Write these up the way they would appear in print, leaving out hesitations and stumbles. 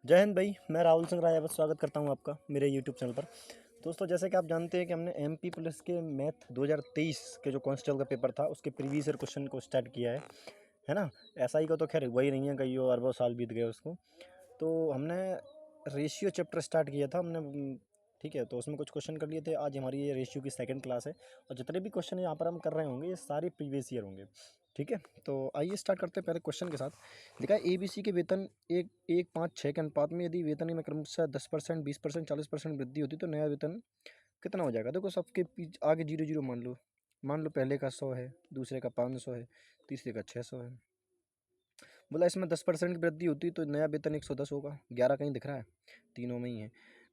जय हिंद भाई। मैं राहुल सिंह राजावत स्वागत करता हूं आपका मेरे यूट्यूब चैनल पर। दोस्तों, जैसे कि आप जानते हैं कि हमने एमपी पुलिस के मैथ 2023 के जो कांस्टेबल का पेपर था उसके प्रीवियस ईयर क्वेश्चन को स्टार्ट किया है ना। एसआई का तो खैर वही नहीं है, कई अरबों साल बीत गए उसको। तो हमने रेशियो चैप्टर स्टार्ट किया था हमने, ठीक है। तो उसमें कुछ क्वेश्चन कर लिए थे। आज हमारी ये रेशियो की सेकंड क्लास है और जितने भी क्वेश्चन यहाँ पर हम कर रहे होंगे ये सारे प्रीवियस ईयर होंगे, ठीक है। तो आइए स्टार्ट करते हैं पहले क्वेश्चन के साथ। देखा है एबीसी के वेतन एक एक पाँच छः के अनुपात में यदि वेतन में क्रमशः 10%, 20%, 40% वृद्धि होती तो नया वेतन कितना हो जाएगा। देखो सबके आगे जीरो जीरो मान लो पहले का 100 है, दूसरे का 500 है, तीसरे का 600 है। बोला इसमें 10% की वृद्धि होती तो नया वेतन 110 होगा। 11 कहीं दिख रहा है, तीनों में ही है।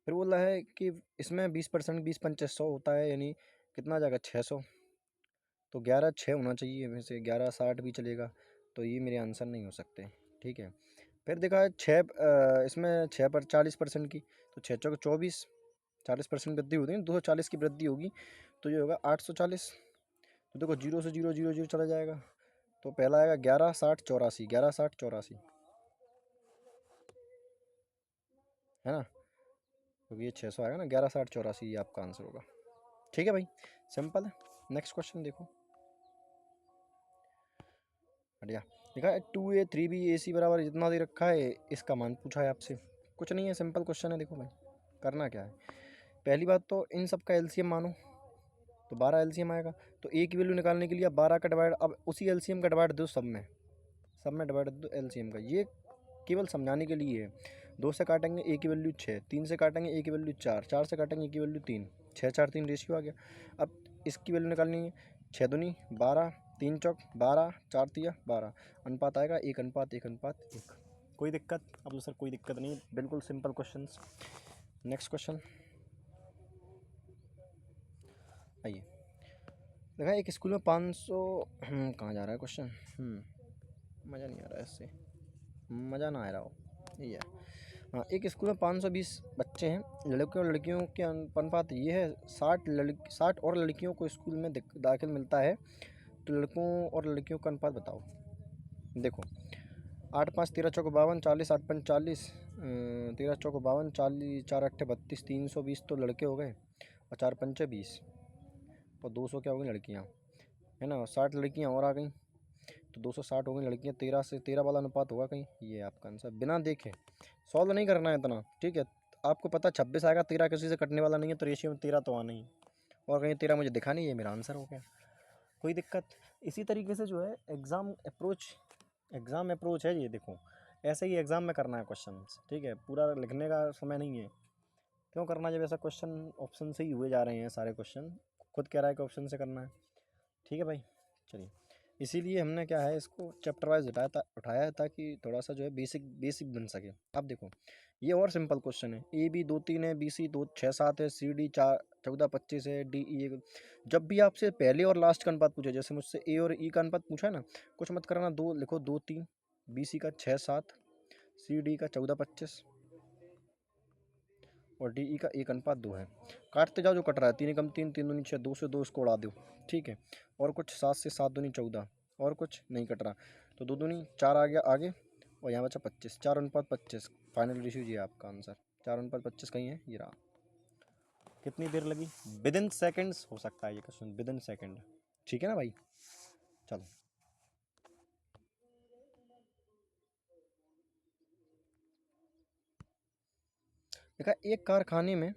फिर बोला है कि इसमें 20%, 20 5 100 होता है, यानी कितना आ जाएगा 600। तो 11 6 होना चाहिए, वैसे 11 60 भी चलेगा। तो ये मेरे आंसर नहीं हो सकते, ठीक है। फिर देखा है इसमें 6 पर 40% की, तो 6 चौके 24, 40% वृद्धि होती है, 240 की वृद्धि होगी तो ये होगा 840। तो देखो जीरो से जीरो जीरो जीरो चला जाएगा। तो पहला आएगा 11 60 84, 11 60 84, है ना। क्योंकि ये 600 आएगा ना, 11 60 84 ये आपका आंसर होगा, ठीक है भाई। सिंपल है। नेक्स्ट क्वेश्चन देखो, बढ़िया। देखा है 2A 3B AC बराबर जितना दे रखा है, इसका मान पूछा है आपसे। कुछ नहीं है, सिंपल क्वेश्चन है। देखो भाई करना क्या है, पहली बात तो इन सब का एलसीएम मानो, तो 12 एलसीएम आएगा। तो ए की वैल्यू निकालने के लिए अब 12 का डिवाइड, अब उसी एलसीएम का डिवाइड दो सब में डिवाइड दो एलसीएम का। ये केवल समझाने के लिए है। 2 से काटेंगे ए की वैल्यू 6, 3 से काटेंगे ए की वैल्यू 4, 4 से काटेंगे ए की वैल्यू 3, 6 4 3 रेशियो आ गया। अब इसकी वैल्यू निकालनी है, 6 दूनी 12, 3 चौक 12, 4 तिया 12, अनुपात आएगा 1:1:1। कोई दिक्कत? अब तो सर कोई दिक्कत नहीं, बिल्कुल सिंपल क्वेश्चन। नेक्स्ट क्वेश्चन आइए। देखा एक स्कूल में 500, कहाँ जा रहा है क्वेश्चन, मज़ा नहीं आ रहा है इससे, मज़ा ना आ रहा हो ये है। हाँ, एक स्कूल में 520 बच्चे हैं। लड़कियों और लड़कियों के अनुपात ये है, 60 और लड़कियों को स्कूल में दाखिल मिलता है, तो लड़कों और लड़कियों का अनुपात बताओ। देखो 8 5 13 चौक 52, 40 8 5 40, 13 चौक 52, 40 4 8 32, 320 तो लड़के हो गए और 4 पंचे 20, और 200 क्या हो गई लड़कियाँ, है ना। 60 लड़कियाँ और आ गई तो 260 हो गई लड़कियाँ। 13 से 13 वाला अनुपात होगा कहीं, ये आपका आंसर। बिना देखे सॉल्व नहीं करना है इतना, ठीक है। आपको पता 26 आएगा, 13 किसी से कटने वाला नहीं है, तो रेशियो में 13 तो आना ही, और कहीं 13 मुझे दिखा नहीं है, मेरा आंसर हो गया। कोई दिक्कत? इसी तरीके से जो है एग्ज़ाम अप्रोच है ये। देखो ऐसे ही एग्ज़ाम में करना है क्वेश्चन, ठीक है। पूरा लिखने का समय नहीं है। क्यों करना जब ऐसा क्वेश्चन ऑप्शन से ही हुए जा रहे हैं सारे क्वेश्चन, खुद कह रहा है कि ऑप्शन से करना है, ठीक है भाई। चलिए, इसीलिए हमने क्या है इसको चैप्टर वाइज उठाया है ताकि थोड़ा सा जो है बेसिक बेसिक बन सके। अब देखो ये और सिंपल क्वेश्चन है। ए बी 2 3 है, बी सी 2 6 7 है, सी डी 4 14 25 है, डी ई 1। जब भी आपसे पहले और लास्ट का अनुपात पूछे, जैसे मुझसे ए और ई का अनुपात पूछा है ना, कुछ मत करना, दो लिखो 2 3, बी सी का 6 7, सी डी का 14 25 और डी ई का 1:2 है। काटते जाओ जो कट रहा है, 3 कम 3, 3 दूनी 6, 2 से 2 इसको उड़ा दो, ठीक है। और कुछ 7 से 7 दूनी 14, और कुछ नहीं कट रहा, तो 2 दूनी 4 आ गया आगे, और यहाँ बचा 25, 4:25। फाइनल रेशियो ये आपका आंसर, 4:25 कहीं है, ये रहा। कितनी देर लगी? विद इन सेकेंड्स हो सकता है ये क्वेश्चन, विद इन सेकेंड, ठीक है ना भाई। चलो देखा, एक कारखाने में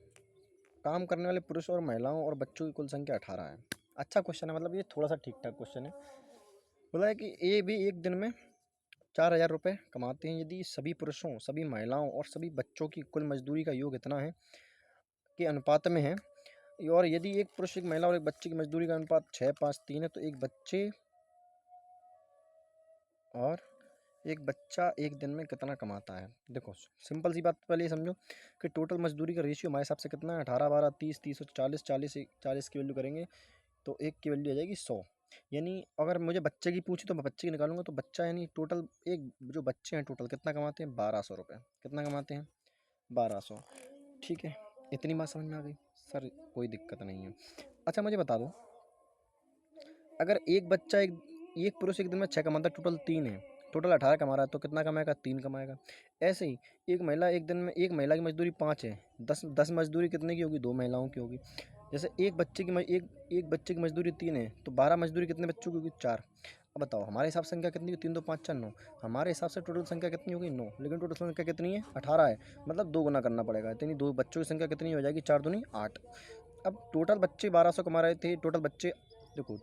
काम करने वाले पुरुष और महिलाओं और बच्चों की कुल संख्या 18 है। अच्छा क्वेश्चन है, मतलब ये थोड़ा सा ठीक ठाक क्वेश्चन है। बोला है कि ए भी एक दिन में 4,000 रुपये कमाते हैं यदि सभी पुरुषों, सभी महिलाओं और सभी बच्चों की कुल मजदूरी का योग इतना है के अनुपात में है, और यदि एक पुरुष, एक महिला और एक बच्चे की मजदूरी का अनुपात 6 5 3 है, तो एक बच्चा एक दिन में कितना कमाता है। देखो सिंपल सी बात, पहले ये समझो कि टोटल मजदूरी का रेशियो हमारे हिसाब से कितना है, 18 12 30 30 और 40 40, 40 की वैल्यू करेंगे तो एक की वैल्यू आ जाएगी 100। यानी अगर मुझे बच्चे की पूछी तो मैं बच्चे की निकालूंगा, तो बच्चा यानी टोटल, एक जो बच्चे हैं टोटल कितना कमाते हैं, 1200 रुपये। कितना कमाते हैं, 1200, ठीक है। इतनी बात समझ में आ गई सर, कोई दिक्कत नहीं है। अच्छा मुझे बता दो, अगर एक बच्चा एक एक पुरुष एक दिन में 6 कमाता है, टोटल 3 है, टोटल 18 कमा रहा है तो कितना कमाएगा? 3 कमाएगा। ऐसे ही एक महिला एक दिन में, एक महिला की मजदूरी 5 है, 10 मजदूरी कितने की होगी? 2 महिलाओं की होगी। जैसे एक बच्चे की मजदूरी 3 है तो 12 मजदूरी कितने बच्चों की होगी? 4। अब बताओ हमारे हिसाब से संख्या कितनी है? 3 2 5 4 9। हमारे हिसाब से टोटल संख्या कितनी हो गई? 9। लेकिन टोटल संख्या कितनी है? 18 है। मतलब 2 गुना करना पड़ेगा। इतनी 2 बच्चों की संख्या कितनी हो जाएगी? 4 दूनी 8। अब टोटल बच्चे 1200 कमा रहे थे। टोटल बच्चे देखो,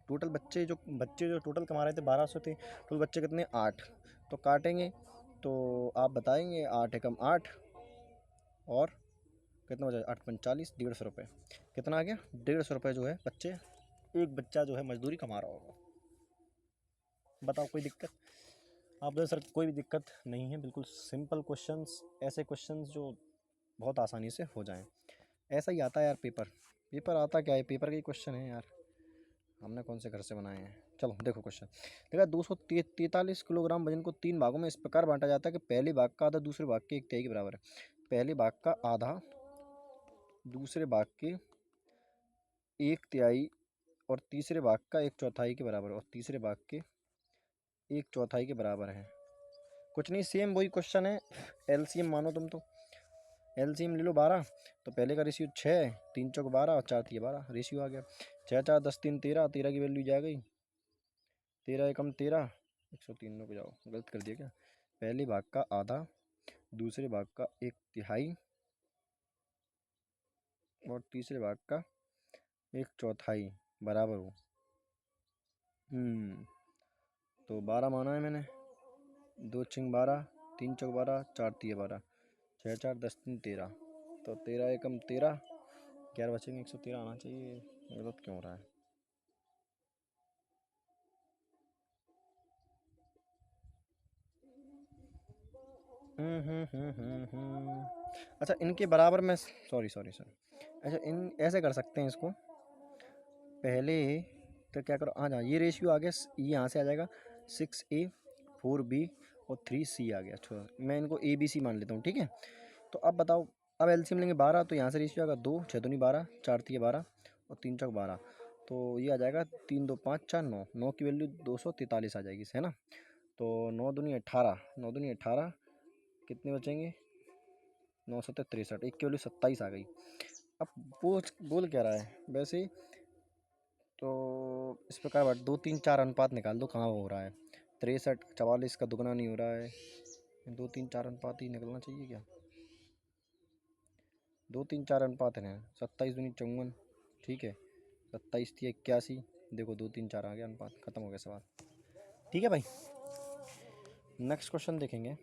टोटल बच्चे जो टोटल कमा रहे थे 1200 थे। टोटल बच्चे कितने? 8। तो काटेंगे तो आप बताएंगे। 8 एकम 8 और कितना बचा? 8 45, 150 रुपये। कितना आ गया? 150 रुपये जो है बच्चे, एक बच्चा जो है मजदूरी कमा रहा होगा। बताओ कोई दिक्कत? आप बोले सर कोई भी दिक्कत नहीं है, बिल्कुल सिंपल क्वेश्चंस, ऐसे क्वेश्चंस जो बहुत आसानी से हो जाएं। ऐसा ही आता है यार पेपर। पेपर आता क्या है? पेपर के ही क्वेश्चन है यार, हमने कौन से घर से बनाए हैं। चलो देखो क्वेश्चन। देखा 243 किलोग्राम वजन को 3 भागों में इस प्रकार बांटा जाता है कि पहले भाग का आधा दूसरे भाग के 1/3 के बराबर है। पहले भाग का आधा दूसरे भाग के 1/3 और तीसरे भाग का 1/4 के बराबर, और तीसरे भाग के 1/4 के बराबर है। कुछ नहीं, सेम वही क्वेश्चन है। एलसीएम मानो तुम तो। एलसीएम ले लो 12, तो पहले का रेशियो 6, 3 चौक 12 और 4 3 12, रेशियो आ गया। 6 4 10 3 13, 13 की वैल्यू जा गई। 13 एकम 13, 103 को जाओ, गलत कर दिया क्या? पहले भाग का आधा दूसरे भाग का 1/3 और तीसरे भाग का 1/4 बराबर हो। तो 12 माना है मैंने। 2 छिंग 12, 3 चौक 12, 4 3 12, 6 4 10 3 13, तो 13 एकम 13, 11 बचेंगे। 113 आना चाहिए, गलत क्यों हो रहा है? अच्छा इनके बराबर में, सॉरी सॉरी सॉरी, अच्छा इन ऐसे कर सकते हैं इसको। पहले तो क्या करो, हाँ ये रेशियो आ गया, ये यहाँ से आ जाएगा 6A 4B और 3C आ गया। छोड़ो, मैं इनको ABC मान लेता हूँ, ठीक है। तो अब बताओ, अब एलसीएम लेंगे 12, तो यहाँ से रेशियो आएगा 2 6 दूनी 12, 4 3 12 और 3 चौक 12, तो ये आ जाएगा 3 2 5 4 9, 9 की वैल्यू 243 आ जाएगी, है ना। तो 9 दूनी 18, 9 दूनी 18, कितने बचेंगे? 9 7 63, एक की वैल्यू 27 आ गई। अब वो बोल क्या रहा है वैसे, तो इस प्रकार 2 3 4 अनुपात निकाल दो, कहाँ हो रहा है? 63 44 का दुगना नहीं हो रहा है। 2 3 4 अनुपात ही निकलना चाहिए क्या? 2 3 4 अनुपात है। 27 दूनी 54, ठीक है। 27 थी 81, देखो 2 3 4 आ गया अनुपात, खत्म हो गया सवाल। ठीक है भाई, नेक्स्ट क्वेश्चन देखेंगे।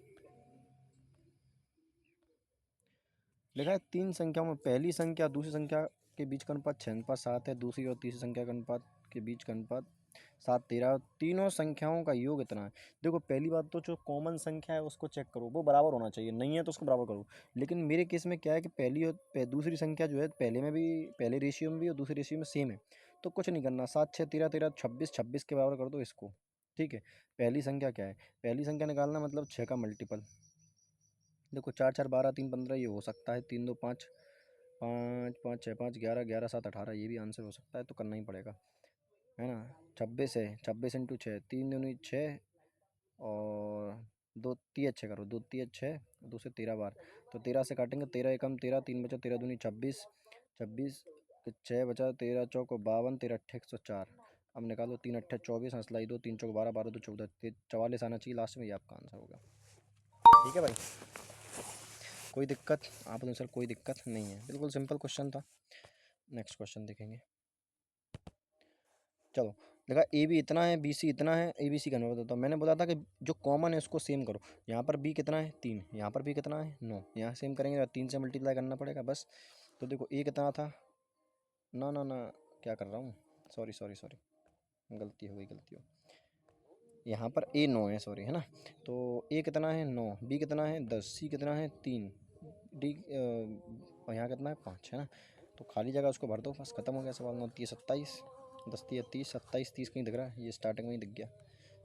लिखा है 3 संख्याओं में पहली संख्या दूसरी संख्या के बीच का अनुपात 6:7 है, दूसरी और तीसरी संख्या का अनुपात के बीच का अनुपात 7:13, तीनों संख्याओं का योग इतना है। देखो पहली बात तो जो कॉमन संख्या है उसको चेक करो, वो बराबर होना चाहिए, नहीं है तो उसको बराबर करो। लेकिन मेरे केस में क्या है कि पहली और दूसरी संख्या जो है पहले में भी, पहले रेशियो में भी और दूसरे रेशियो में सेम है, तो कुछ नहीं करना। 7 6 13 13 26, 26 के बराबर कर दो इसको, ठीक है। पहली संख्या क्या है? पहली संख्या निकालना मतलब 6 का मल्टीपल। देखो 4 4 12 3 15, ये हो सकता है। 3 2 5 5 5 6 5 11 11 7 18, ये भी आंसर हो सकता है, तो करना ही पड़ेगा, है ना। 26 है, 26 इंटू 6, 3 दूनी 6 और 2 3 6 करो, 2 3 6, 2 से 13 बार, तो 13 से काटेंगे। 13 एकम 13, 3 बचा, 13 दूनी 26, 26 6 बचा, 13 चौक 52, 13 अट्ठे 104। अब निकालो, 3 अट्ठे 24, हंसलाई 2, 3 चौक 12, 12 2 14, 44 आना चाहिए लास्ट में, ये आपका आंसर होगा। ठीक है भाई, कोई दिक्कत? आप सर कोई दिक्कत नहीं है, बिल्कुल सिंपल क्वेश्चन था। नेक्स्ट क्वेश्चन देखेंगे। चलो, देखा ए बी इतना है, बी सी इतना है, ए बी सी का नंबर बताता हूँ। मैंने बोला था कि जो कॉमन है उसको सेम करो। यहाँ पर बी कितना है? 3, यहाँ पर बी कितना है? 9, यहाँ सेम करेंगे, 3 से मल्टीप्लाई करना पड़ेगा बस। तो देखो ए कितना था, ना ना ना, क्या कर रहा हूँ, सॉरी सॉरी सॉरी, गलती हो गई, गलती हो। यहाँ पर ए 9 है, सॉरी, है ना। तो ए कितना है? 9, बी कितना है? 10, सी कितना है? 3, डी और यहाँ कितना है? 5, है ना। तो खाली जगह उसको भर दो, बस खत्म हो गया सवाल। 9 3 27, 10 3 30, 27 30 कहीं दिख रहा है? ये स्टार्टिंग में ही दिख गया,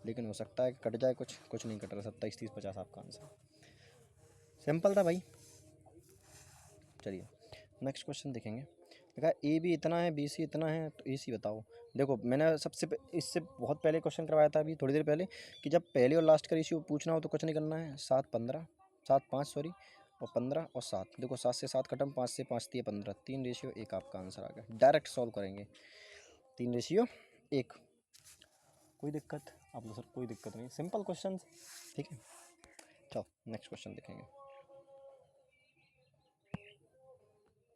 लेकिन हो सकता है कि कट जाए, कुछ नहीं कट रहा। 27 30 50 आपका आंसर, सिंपल था भाई। चलिए नेक्स्ट क्वेश्चन देखेंगे। देखा ए बी इतना है, बी सी इतना है, तो ए सी बताओ। देखो मैंने इससे बहुत पहले क्वेश्चन करवाया था अभी थोड़ी देर पहले कि जब पहले और लास्ट का रेशियो पूछना हो तो कुछ नहीं करना है, 7-15, 7-5 सॉरी, और 15 और 7। देखो 7 से 7 खत्म, 5 से 5 दिए 15, 3:1 आपका आंसर आ गया। डायरेक्ट सॉल्व करेंगे, 3:1। कोई दिक्कत आप लोग सर? कोई दिक्कत नहीं, सिंपल क्वेश्चन, ठीक है। चलो नेक्स्ट क्वेश्चन देखेंगे।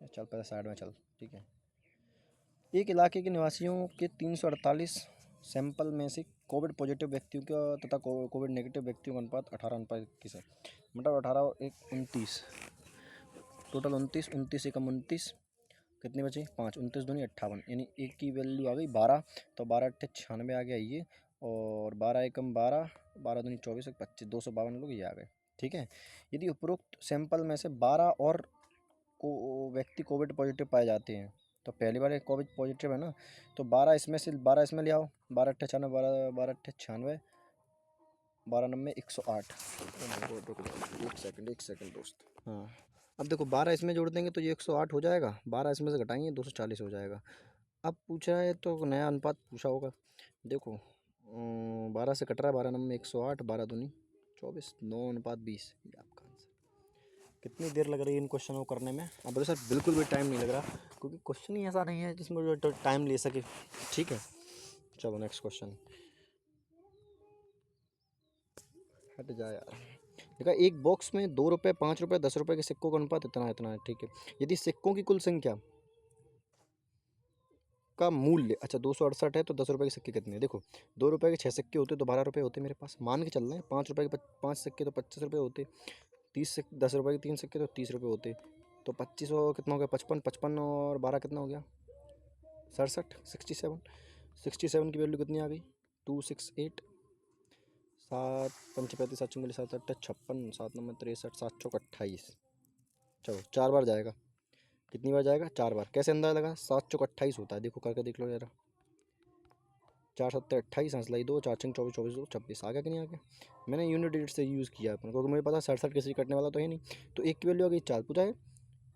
चल पहले साइड में चल, ठीक है। एक इलाके के निवासियों के 348 सैंपल में से कोविड पॉजिटिव व्यक्तियों का तथा कोविड नेगेटिव व्यक्तियों का अनुपात 18:21 है। मतलब 18 और 1 29, टोटल 29, 29 एकम 29, कितने बचे? 5, 29 दूनी 58, यानी एक की वैल्यू आ गई 12, तो 12 × 96 आ गया ये, और 12 एकम 12, 12 दूनी 24, 25, 252 लोग ये आ गए, ठीक है। यदि उपरोक्त सैंपल में से 12 और व्यक्ति कोविड पॉजिटिव पाए जाते हैं, तो पहली बार कोविड पॉजिटिव है ना, तो 12 इसमें से 12 इसमें ले आओ, 12 × 96, 12 × 96, 12 9 108। एक सेकंड दोस्त, हाँ। अब देखो 12 इसमें जोड़ देंगे तो ये 108 हो जाएगा, 12 इसमें से घटाएंगे 240 हो जाएगा। अब पूछा है तो नया अनुपात पूछा होगा। देखो 12 से कट रहा है, 12 9 108, 12 दूनी 24, 9:20, ये आपका आंसर। कितनी देर लग रही है इन क्वेश्चनों को करने में? अब बोले सर बिल्कुल भी टाइम नहीं लग रहा, क्योंकि क्वेश्चन ही ऐसा नहीं है जिसमें जो टाइम ले सके, ठीक है। चलो नेक्स्ट क्वेश्चन, हट जा यार। देखा एक बॉक्स में 2 रुपये, 5 रुपये, 10 रुपये के सिक्कों का अनुपात इतना इतना है, ठीक है। यदि सिक्कों की कुल संख्या का मूल्य, अच्छा 268 है, तो 10 रुपये के सिक्के कितने हैं? देखो 2 रुपये के 6 सिक्के होते तो 12 रुपये होते मेरे पास, मान के चल रहे हैं। 5 रुपये के 5 सिक्के तो 25 रुपये होते, 10 रुपये के 3 सिक्के तो 30 रुपये होते, तो 25 और कितना हो गया? 55, 55 और 12 कितना हो गया? 67, 67 की वैल्यू कितनी आ गई? 268, 7 पंच 35, 7 चुंगली 7 8 56, 7 9 63, 7 चौक 28। चलो 4 बार जाएगा, कितनी बार जाएगा? 4 बार। कैसे अंदाजा लगा? 7 चौक 28 होता है, देखो करके देख लो जरा। 4 7 28, हंसलाई 2, 4 5 24, 24 2 26, आ गया कि नहीं आ गया? मैंने यूनिट डिजिट से यूज़ किया अपन, क्योंकि मुझे पता 67 किसी कटने वाला तो है नहीं। तो एक की वैल्यू आ गई 4, पूछा है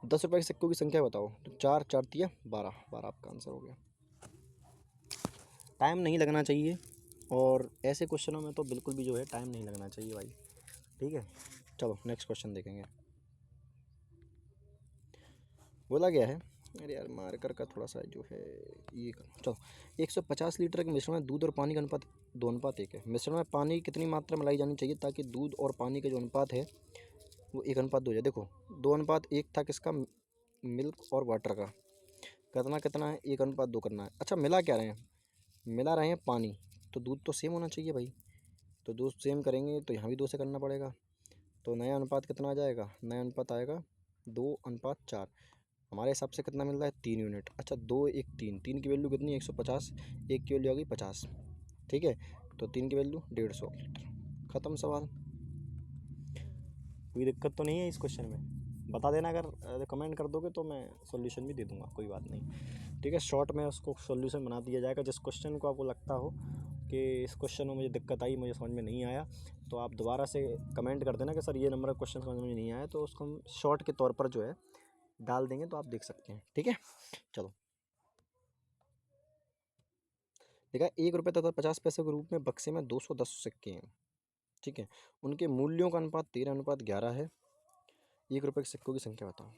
10 रुपये के सिक्कों की संख्या बताओ, तो 4 4 दिया 12, 12 आपका आंसर हो गया। टाइम नहीं लगना चाहिए, और ऐसे क्वेश्चनों में तो बिल्कुल भी जो है टाइम नहीं लगना चाहिए भाई, ठीक है। चलो नेक्स्ट क्वेश्चन देखेंगे। बोला गया है, अरे यार मार्कर का थोड़ा सा जो है ये करो। चलो 150 लीटर के मिश्रण में दूध और पानी का अनुपात 2:1 है। मिश्रण में पानी की कितनी मात्रा मिलाई जानी चाहिए ताकि दूध और पानी का जो अनुपात है वो 1:2 हो जाए? देखो 2:1 था किसका? मिल्क और वाटर का। कितना कितना है? 1:2 करना है। अच्छा मिला क्या रहे हैं? मिला रहे हैं पानी, तो दूध तो सेम होना चाहिए भाई, तो दूध सेम करेंगे तो यहाँ भी 2 से करना पड़ेगा। तो नया अनुपात कितना आ जाएगा? नया अनुपात आएगा 2:4। हमारे हिसाब से कितना मिल रहा है? 3 यूनिट। अच्छा 2 1 3, 3 की वैल्यू कितनी? 150, 1 की वैल्यू आ गई 50, ठीक है। तो 3 की वैल्यू 150 लीटर। ख़त्म सवाल। कोई दिक्कत तो नहीं है इस क्वेश्चन में? बता देना, अगर कमेंट कर दोगे तो मैं सॉल्यूशन भी दे दूंगा, कोई बात नहीं, ठीक है। शॉर्ट में उसको सॉल्यूशन बना दिया जाएगा। जिस क्वेश्चन को आपको लगता हो कि इस क्वेश्चन में मुझे दिक्कत आई, मुझे समझ में नहीं आया, तो आप दोबारा से कमेंट कर देना कि सर ये नंबर का क्वेश्चन समझ में नहीं आया, तो उसको हम शॉर्ट के तौर पर जो है डाल देंगे, तो आप देख सकते हैं, ठीक है। चलो देखा 1 रुपये तथा 50 पैसे के रूप में बक्से में 210 सिक्के हैं, ठीक है। उनके मूल्यों का अनुपात 13:11 है। 1 रुपये के सिक्कों की संख्या बताओ।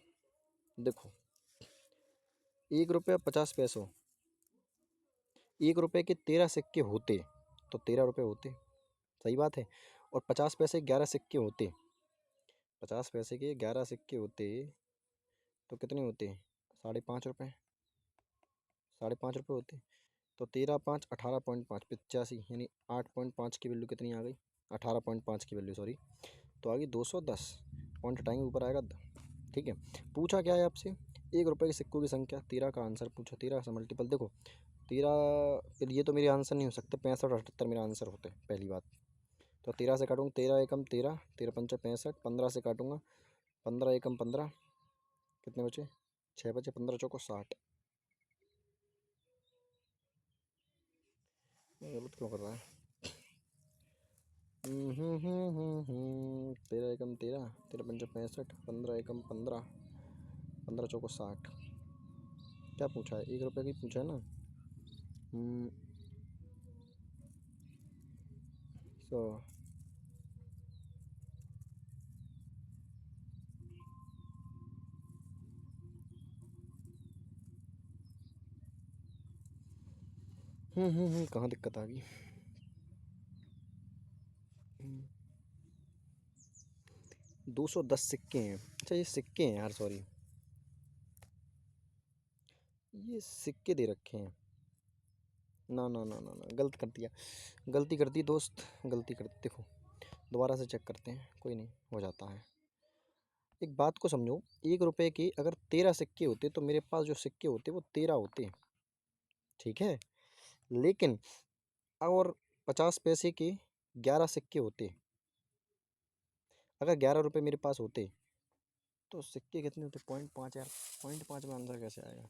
देखो 1 रुपये 50 पैसों, 1 रुपये के 13 सिक्के होते तो 13 रुपये होते, सही बात है। और 50 पैसे 11 सिक्के होते, 50 पैसे के 11 सिक्के होते तो कितने होते? 5.5 रुपये, 5.5 रुपये होते। तो 13×5 18.5, 85, यानी 8.5 की वैल्यू कितनी आ गई? 18.5 की वैल्यू सॉरी, तो आ गई 210। पॉइंट हटाएंगे ऊपर आएगा, ठीक है। पूछा क्या है आपसे? 1 रुपये के सिक्कों की संख्या, 13 का आंसर पूछा, 13 से मल्टीपल। देखो 13, ये तो मेरे आंसर नहीं हो सकते, 65 और 78 मेरा आंसर होते हैं, पहली बात। तो 13 से काटूंगा, 13 एकम 13, 13 पंचा 65, 15 से काटूंगा, 15 एकम 15, कितने बचे? 6 बचे, 15 चौको 60। गलत क्यों कर रहा है? 13 एकम 13, 13 पंचा 65, 15 एकम 15, 15 चौको 60। क्या पूछा है? 1 रुपये की पूछा है ना। हम्म, सो कहाँ दिक्कत आ गई? 210 सिक्के हैं। अच्छा ये सिक्के हैं यार, सॉरी, ये सिक्के दे रखे हैं। ना ना ना ना ना, गलत कर दिया, गलती कर दी दोस्त, गलती कर दी। देखो दोबारा से चेक करते हैं, कोई नहीं, हो जाता है। एक बात को समझो, 1 रुपए के अगर 13 सिक्के होते तो मेरे पास जो सिक्के होते वो 13 होते, ठीक है। लेकिन और 50 पैसे के 11 सिक्के होते, अगर 11 रुपये मेरे पास होते तो सिक्के कितने होते? 0.5 यार, 0.5 में आंसर कैसे आएगा?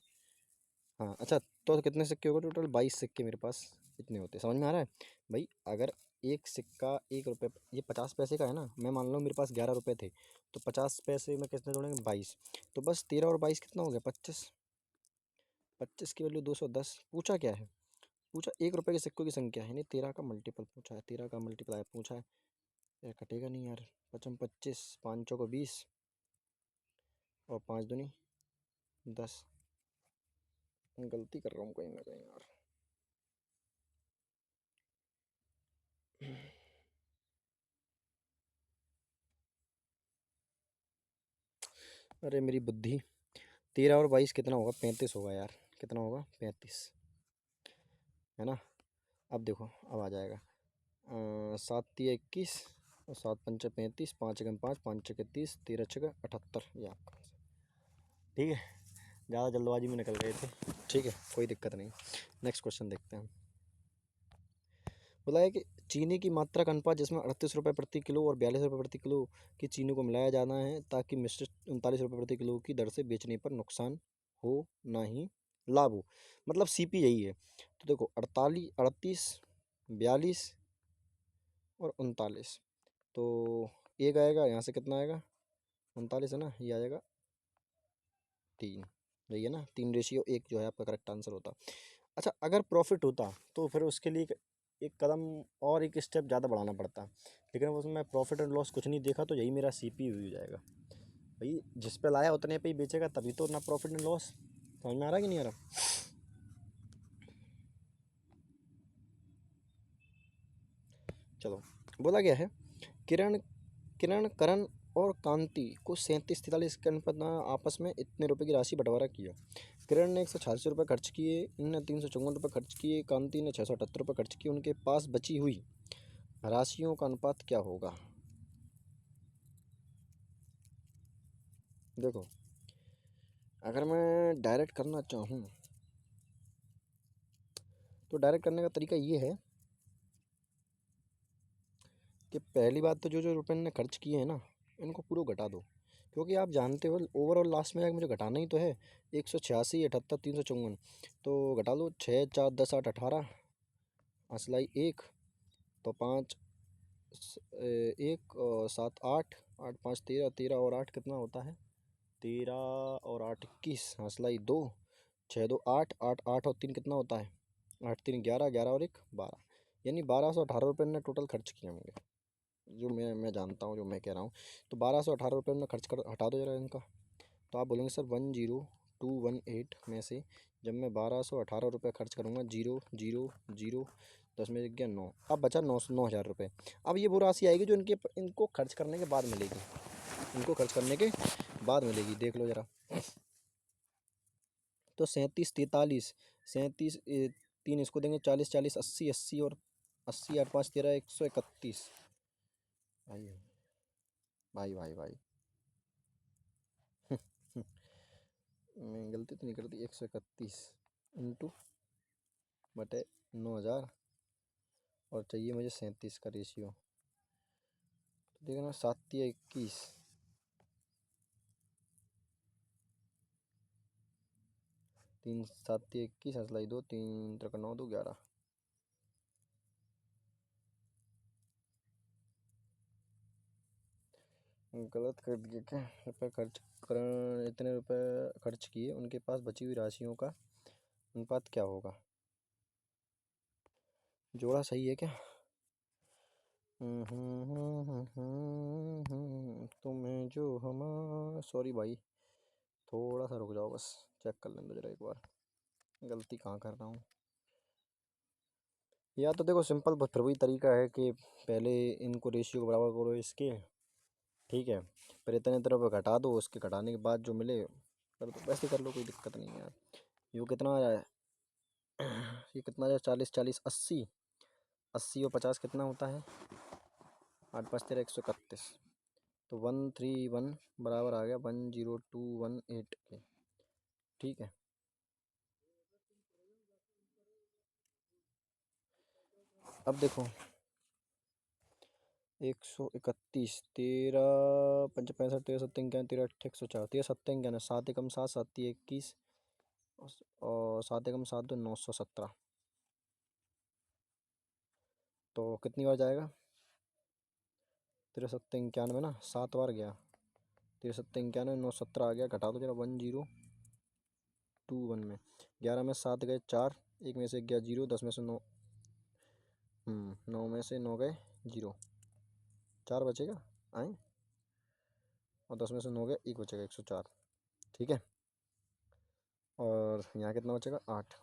हाँ अच्छा, तो कितने सिक्के हो गए टोटल? 22 सिक्के मेरे पास इतने होते, समझ में आ रहा है भाई? अगर एक सिक्का 1 रुपये, ये 50 पैसे का है ना, मैं मान लो मेरे पास 11 रुपये थे, तो 50 पैसे में कितने जोड़ेंगे? 22। तो बस 13 और 22 कितना हो गया? 25। 25 की वैल्यू 210। पूछा क्या है? पूछा 1 रुपये के सिक्कों की संख्या है, नहीं 13 का मल्टीपल पूछा है, 13 का मल्टीप्लाई पूछा है। यार कटेगा नहीं यार, 25, 5 को 20 और 5 दूनी 10। गलती कर रहा हूँ कहीं ना कहीं यार। अरे मेरी बुद्धि। 13 और 22 कितना होगा? 35 होगा यार। कितना होगा? 35, है ना? अब देखो, अब आ जाएगा। 7 तिया 21 और 7 पंचे 35, 5 एकम 5, 5 छके 30, 13 छके 78, ये आपका आंसर। ठीक है, ज़्यादा जल्दबाजी में निकल गए थे। ठीक है, कोई दिक्कत नहीं। नेक्स्ट क्वेश्चन देखते हैं। बोला है कि चीनी की मात्रा का अनुपात जिसमें 38 रुपये प्रति किलो और 42 रुपये प्रति किलो की चीनी को मिलाया जाना है ताकि मिश्रित 39 रुपये प्रति किलो की दर से बेचने पर नुकसान हो, ना ही लाभ हो। मतलब सीपी यही है। तो देखो 48, 38, 42 और 39, तो एक आएगा यहाँ से, कितना आएगा? 39 है ना, ये आएगा 3। यही है ना, 3:1 जो है आपका करेक्ट आंसर होता। अच्छा, अगर प्रॉफिट होता तो फिर उसके लिए एक कदम और एक स्टेप ज़्यादा बढ़ाना पड़ता, लेकिन उसमें प्रॉफिट एंड लॉस कुछ नहीं देखा, तो यही मेरा सीपी हो जाएगा। भाई जिस पे लाया उतने पे ही बेचेगा, तभी तो ना प्रॉफिट एंड लॉस। समझ में आ रहा कि नहीं आ रहा? चलो, बोला गया है किरण किरण करण और कांति को 37-43 के अनुपात में आपस में इतने रुपए की राशि बंटवारा किया। किरण ने 186 रुपये खर्च किए, इनने 354 रुपये खर्च किए, कांति ने 678 रुपये खर्च किए। उनके पास बची हुई राशियों का अनुपात क्या होगा? देखो, अगर मैं डायरेक्ट करना चाहूँ तो डायरेक्ट करने का तरीका ये है कि पहली बात तो जो जो रुपये इन्होंने खर्च किए हैं ना, इनको पूरा घटा दो, क्योंकि आप जानते हो ओवरऑल लास्ट में जाकर मुझे घटाना ही तो है। 186, 78, 354, तो घटा लो। 6, 4, 10, 8, 18, असलाई 1, तो 5, 1 और 7, 8, 8, 5, 13, 13 और 8 कितना होता है? 13 और 8 21, हंसलाई 2, 6 2 8, 8 8 और 3 कितना होता है? 8 3 11, 11 और 1 12, यानी 1218 रुपये ने टोटल खर्च किए होंगे। जो मैं जानता हूँ, जो मैं कह रहा हूँ, तो 1218 रुपये में खर्च कर, हटा दो जरा इनका। तो आप बोलेंगे सर 10218 में से जब मैं 1218 रुपये खर्च करूँगा, 0 0 0, 10 में 11 9, अब बचा 9,000 रुपये। अब ये वो राशि आएगी जो इनको खर्च करने के बाद मिलेगी, इनको खर्च करने के बाद मिलेगी, देख लो ज़रा। तो 37 43, 37 3 इसको देंगे, 40 40, 80 80 और 80, 8 5 13, 131। भाई भाई भाई भाई मैं गलती तो नहीं कर दी? 131 इंटू बटे 9,000, और चाहिए मुझे 37 का रेशियो। तो देखना, 7 या 21, 3 7 या 21, हंसलाई 2, 3 3 9 2 11। गलत कर दिया क्या? रुपये खर्च कर, इतने रुपए खर्च किए, उनके पास बची हुई राशियों का अनुपात क्या होगा? जोड़ा सही है क्या? तुम्हें जो हम, सॉरी भाई, थोड़ा सा रुक जाओ, बस चेक कर लेंगे जरा एक बार गलती कहाँ कर रहा हूँ। या तो देखो सिंपल फिर वही तरीका है कि पहले इनको रेशियो को बराबर करो इसके, ठीक है, फिर इतने तरफ घटा दो, उसके घटाने के बाद जो मिले कर दो, वैसे कर लो, कोई दिक्कत नहीं है यार। ये कितना आ जाए, ये कितना आ जाए, 40 40 80, 80 और 50 कितना होता है, 8 5 13 131, तो 131 बराबर आ गया 10218 के, ठीक है। अब देखो 131, 13 5 65 13 7 11 13 8 104, 13 7 11 7 एकम 7 7 21, और 7 एकम 7 2 917, तो कितनी बार जाएगा, 13 7 91 ना, 7 बार गया, 13 7 91 917 आ गया, घटा दो जरा 1021 में, 11 में 7 गए 4, एक में से गया 0, 10 में से 9, 9 में से 9 गए 0, 4 बचेगा आए, और 10 में से 9 गए 1 बचेगा 104, ठीक है। और यहाँ कितना बचेगा 8,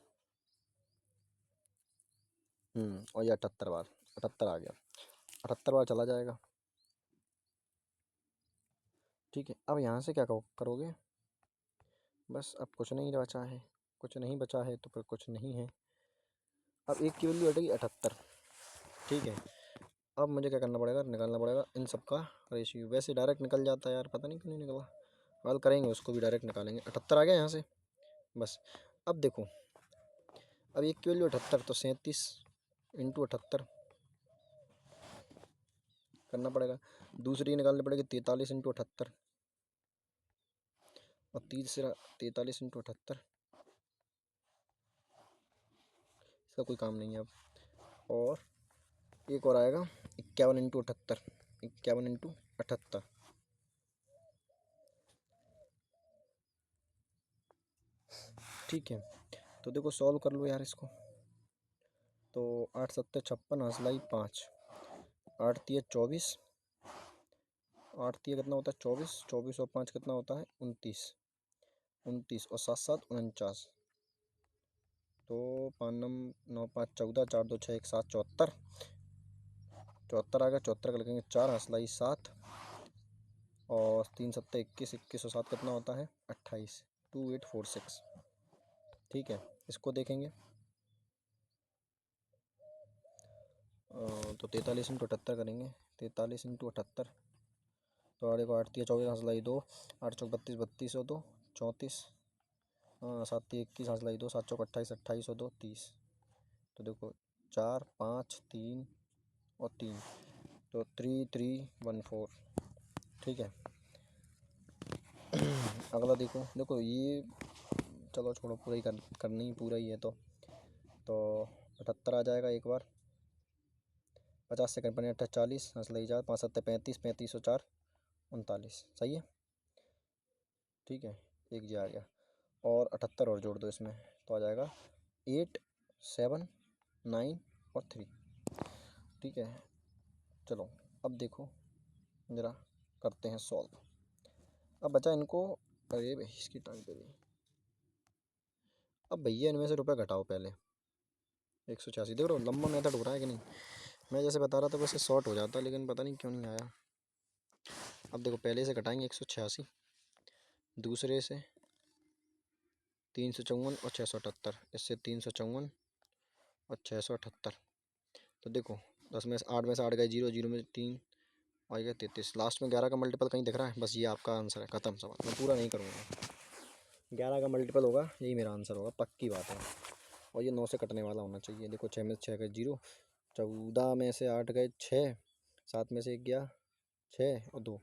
और ये 78 बार, 78 आ गया, 78 बार चला जाएगा, ठीक है। अब यहाँ से क्या करोगे, बस अब कुछ नहीं बचा है, कुछ नहीं बचा है तो फिर कुछ नहीं है। अब एक की वैल्यू हटेगी 78, ठीक है। अब मुझे क्या करना पड़ेगा, निकालना पड़ेगा इन सब का रेशियो, वैसे डायरेक्ट निकल जाता है यार, पता नहीं क्यों नहीं निकला, हल करेंगे उसको भी डायरेक्ट निकालेंगे। 78 आ गया यहाँ से, बस। अब देखो, अब एक की वैल्यू 78, तो 37 इंटू 78 करना पड़ेगा, दूसरी निकालनी पड़ेगी 43 इंटू 78, और तीसरा 43 इंटू 78, इसका कोई काम नहीं है अब। और एक और आएगा 51 इंटू 78, 51 इंटू 78, ठीक है। तो देखो सॉल्व कर लो यार इसको, तो 8 7 56 हंसलाई 5, 8 3 24, 8 3 कितना होता है 24, 24 और 5 कितना होता है 29, 29 और 7 7 49, तो 5 9 5 14, 4 2 6 1 7 74, 74 आ गया, 74 का लिखेंगे 4, हंसलाई 7, और 3 7 21, 21 और 7 कितना होता है 28, 2846, ठीक है। इसको देखेंगे, तो 43 इंटू 78 करेंगे, 43 इंटू 78, तो 8 को 8 3 24 हंसलाई 2, 8 चौक 32 32 और 2 34, 7 3 21 हंसलाई 2, 7 चौक 28 28 और 2 30, तो देखो 4 5 3 और 3, तो 3314, ठीक है। अगला देखो, देखो ये चलो छोड़ो, पूरा ही करनी ही पूरा ही है, तो 78 आ जाएगा एक बार, 50 सेकंड 5 8 40 हंसलाई 4, 5 7 35, 35 और 4 39, सही है, ठीक है। एक जी आ गया, और 78 और जोड़ दो इसमें, तो आ जाएगा 8 7 9 और 3, ठीक है। चलो अब देखो ज़रा करते हैं सॉल्व। अब बचा इनको, अरे भाई इसकी टांग पे भी, अब भैया इनमें से रुपए घटाओ पहले, 186, देख रहे हो लंबा मेथड हो रहा है कि नहीं, मैं जैसे बता रहा था वैसे शॉर्ट हो जाता, लेकिन पता नहीं क्यों नहीं आया। अब देखो पहले से घटाएंगे 186, दूसरे से 354 और 678, इससे 354 और 678, तो देखो 10 में से 8 में से 8 गए 0, 0 में 3 और गया 33, लास्ट में 11 का मल्टीपल कहीं दिख रहा है, बस ये आपका आंसर है, ख़त्म सवाल, मैं पूरा नहीं करूँगा, 11 का मल्टीपल होगा, यही मेरा आंसर होगा, पक्की बात है। और ये 9 से कटने वाला होना चाहिए, देखो 6 में से 6 गए 0, 14 में से 8 गए 6, 7 में से 1 गया 6 और 2,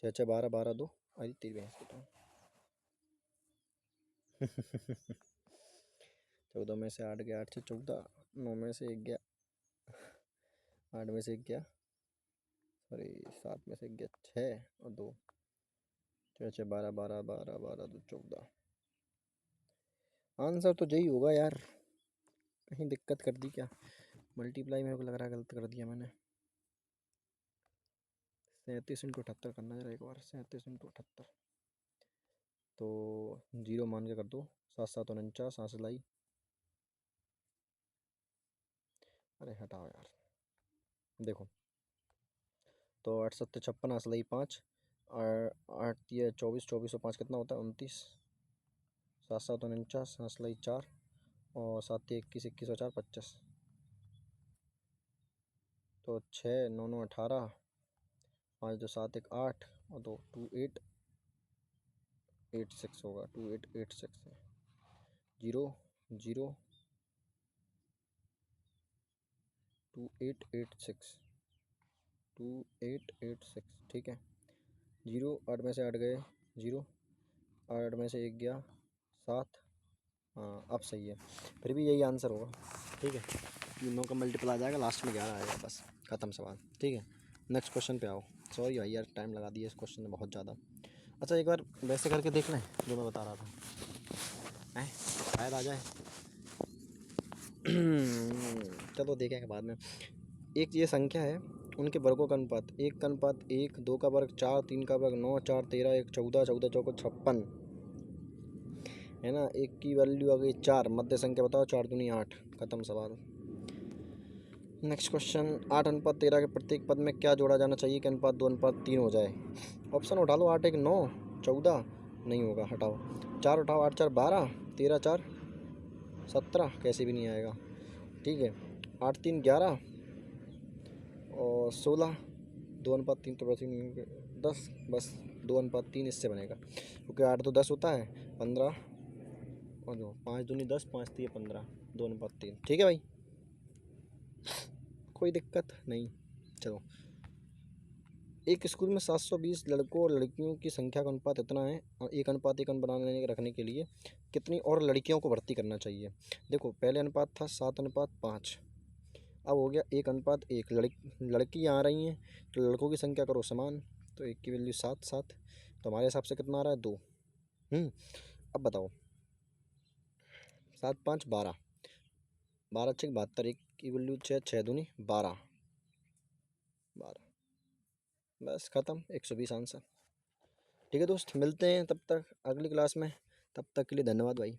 6 6 12 12 2, अरे तेरी भैंस की टांग। 14 में से 8 गया 8 से 14, 9 में से 1 गया, 8 में से 1 गया, सॉरी 7 में से 1 गया 6 और 2, 6 6 12 12 12 12 2 14, आंसर तो यही होगा यार, कहीं दिक्कत कर दी क्या। मल्टीप्लाई मेरे को लग रहा है गलत कर दिया मैंने। 37 × 78 करना जरा एक बार। 37 × 78 तो 0 मान के कर दो। 7 7 49, 7 लाई। अरे हटाओ यार, देखो तो 8 7 56, 8 लाई 5, 8 ये 24, 24 और 5 कितना होता है 29। 7 7 49, 7 लाई 4 और 7 21, 21 और 4 25। तो 6 9 9 18, 5 2 7 1 8 और 2 2 8 8 6 होगा। 2 8 8 6 है। 0 0 2 8 8 6 2 8 8 6 ठीक है। 0 8 में से 8 गए 0, 8 में से 1 गया 7। हाँ अब सही है, फिर भी यही आंसर होगा। ठीक है, तीनों का मल्टीपल आ जाएगा, लास्ट में 11 आएगा, बस ख़त्म सवाल। ठीक है, नेक्स्ट क्वेश्चन पे आओ। सॉरी भाई यार, टाइम लगा दिया इस क्वेश्चन में बहुत ज़्यादा। अच्छा एक बार वैसे करके देख लें जो मैं बता रहा था, हैं शायद आ जाए। चलो देखेंगे बाद में। एक ये संख्या है, उनके वर्गों का अनुपात 1 का अनुपात 1, 2 का वर्ग 4, 3 का वर्ग 9, 4 13, 1 14, 14 चौको 56 है ना। एक की वैल्यू आ गई 4, मध्य संख्या बताओ। 4 दूनी 8, खत्म सवाल। नेक्स्ट क्वेश्चन, 8 अनुपात 13 के प्रत्येक पद में क्या जोड़ा जाना चाहिए कि अनुपात 2 अनुपात 3 हो जाए। ऑप्शन उठा लो। 8 1 9, 14 नहीं होगा, हटाओ। 4 उठाओ, 8 4 12, 13 4 17, कैसे भी नहीं आएगा। ठीक है, 8 3 11 और 16, 2 अनुपात 3 तो वैसे ही नहीं होंगे। 10, बस 2 अनुपात 3 इससे बनेगा, क्योंकि 8 तो 10 होता है। 15 और जो 5 दूनी 10, 5 3 15, 2 अनुपात 3। ठीक है भाई, कोई दिक्कत नहीं। चलो, एक स्कूल में 720 लड़कों और लड़कियों की संख्या का अनुपात इतना है, और 1 अनुपात 1 बनाने रखने के लिए कितनी और लड़कियों को भर्ती करना चाहिए। देखो पहले अनुपात था 7 अनुपात 5, अब हो गया 1 अनुपात 1। लड़की आ रही हैं तो लड़कों की संख्या करो समान, तो 1 की वैल्यू 7 7, तो हमारे हिसाब से कितना आ रहा है 2। अब बताओ, 7 5 12, 12 6 72, 1 की वैल्यू 6, 6 दूनी 12 12, बस ख़त्म। 120 आंसर। ठीक है दोस्त, मिलते हैं तब तक अगली क्लास में। तब तक के लिए धन्यवाद भाई।